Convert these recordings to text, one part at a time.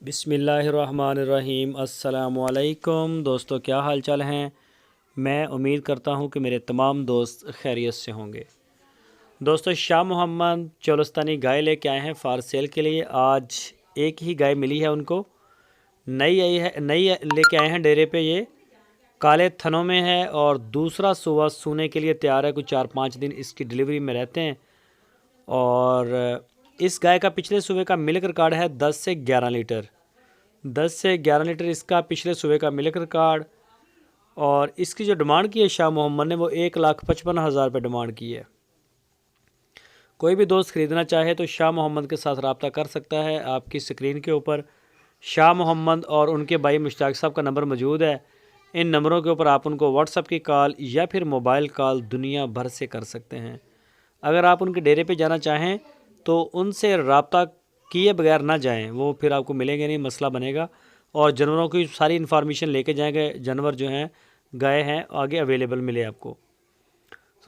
بسم اللہ الرحمن الرحیم۔ السلام علیکم دوستو، کیا حال چال ہیں؟ میں امید کرتا ہوں کہ میرے تمام دوست خیریت سے ہوں گے۔ دوستو، شاہ محمد چولستانی گائے لے کے آئے ہیں فار سیل کے لیے۔ آج ایک ہی گائے ملی ہے ان کو، نئی لے کے آئے ہیں ڈیرے پہ۔ یہ کالے تھنوں میں ہے اور دوسرا صبح سونے کے لیے تیار ہے۔ کچھ 4-5 دن اس کی ڈیلیوری میں رہتے ہیں۔ اور اس گائے کا پچھلے صبح کا ملک ریکارڈ ہے 10 سے 11 لیٹر۔ 10 سے 11 لیٹر اس کا پچھلے صبح کا ملک ریکارڈ۔ اور اس کی جو ڈیمانڈ کی ہے شاہ محمد نے، وہ 1,55,000 پہ ڈیمانڈ کی ہے۔ کوئی بھی دوست خریدنا چاہے تو شاہ محمد کے ساتھ رابطہ کر سکتا ہے۔ آپ کی سکرین کے اوپر شاہ محمد اور ان کے بھائی مشتاق صاحب کا نمبر موجود ہے۔ ان نمبروں کے اوپر آپ ان کو واٹس ایپ کی کال یا پھر موبائل کال دنیا بھر سے کر سکتے ہیں۔ اگر آپ ان کے ڈیرے پہ جانا چاہیں تو ان سے رابطہ کیے بغیر نہ جائیں، وہ پھر آپ کو ملیں گے نہیں، مسئلہ بنے گا۔ اور جانوروں کی ساری انفارمیشن لے کے جائیں گے، جانور جو ہیں گائے ہیں آگے اویلیبل ملے آپ کو۔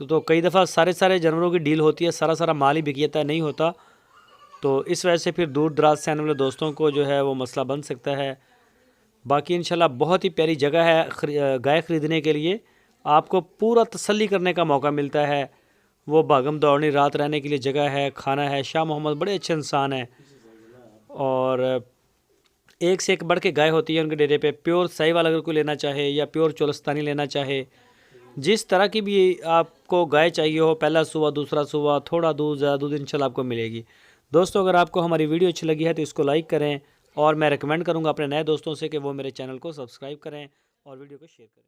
تو کئی دفعہ سارے جانوروں کی ڈیل ہوتی ہے، سارا مال ہی بک جاتا ہے، نہیں ہوتا، تو اس وجہ سے پھر دور دراز سے آنے والے دوستوں کو جو ہے وہ مسئلہ بن سکتا ہے۔ باقی انشاءاللہ بہت ہی پیاری جگہ ہے گائے خریدنے کے لیے۔ آپ کو پورا تسلی کرنے کا موقع ملتا ہے۔ وہ بھاگم دوڑنی رات رہنے کے لیے جگہ ہے، کھانا ہے۔ شاہ محمد بڑے اچھے انسان ہیں اور ایک سے ایک بڑھ کے گائے ہوتی ہے ان کے ڈیرے پہ۔ پیور ساہیوال اگر کوئی لینا چاہے یا پیور چولستانی لینا چاہے، جس طرح کی بھی آپ کو گائے چاہیے ہو، پہلا صبح دوسرا صبح، تھوڑا دودھ زیادہ دودھ، انشاءاللہ آپ کو ملے گی۔ دوستو، اگر آپ کو ہماری ویڈیو اچھی لگی ہے تو اس کو لائک کریں، اور میں ریکمینڈ کروں گا اپنے نئے دوستوں سے کہ وہ میرے چینل کو سبسکرائب کریں اور ویڈیو کو شیئر کریں۔